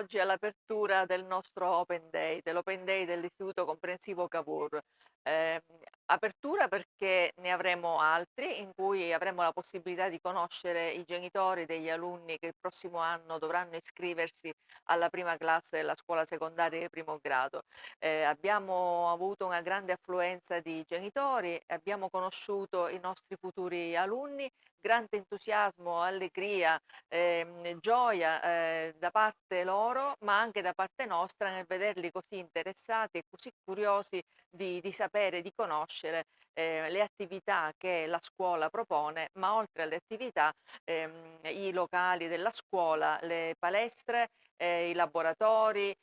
oggi all'apertura del nostro Open Day, dell'Open Day dell'Istituto Comprensivo Cavour. Ehm, Apertura perché ne avremo altri in cui avremo la possibilità di conoscere i genitori degli alunni che il prossimo anno dovranno iscriversi alla prima classe della scuola secondaria di primo grado. Abbiamo avuto una grande affluenza di genitori, abbiamo conosciuto i nostri futuri alunni, grande entusiasmo, allegria, gioia, da parte loro, ma anche da parte nostra nel vederli così interessati e così curiosi di sapere, di conoscere, le attività che la scuola propone, ma oltre alle attività, i locali della scuola, le palestre, i laboratori,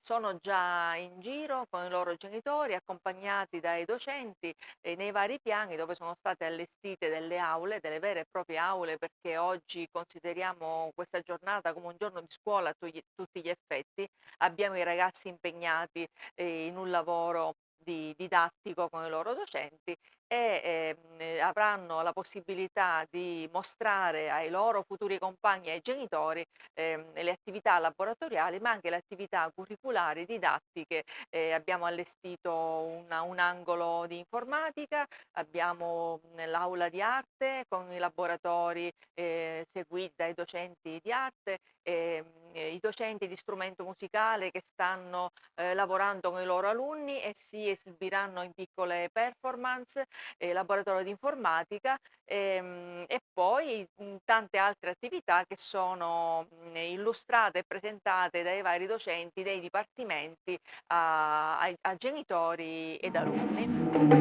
sono già in giro con i loro genitori, accompagnati dai docenti, nei vari piani dove sono state allestite delle aule, delle vere e proprie aule, perché oggi consideriamo questa giornata come un giorno di scuola a tutti gli effetti. Abbiamo i ragazzi impegnati in un lavoro didattico con i loro docenti e avranno la possibilità di mostrare ai loro futuri compagni e ai genitori le attività laboratoriali, ma anche le attività curriculari, didattiche. Abbiamo allestito un angolo di informatica, abbiamo l'aula di arte con i laboratori seguiti dai docenti di arte, i docenti di strumento musicale che stanno lavorando con i loro alunni e si esibiranno in piccole performance, laboratorio di informatica, e poi tante altre attività che sono illustrate e presentate dai vari docenti dei dipartimenti a genitori ed alunni.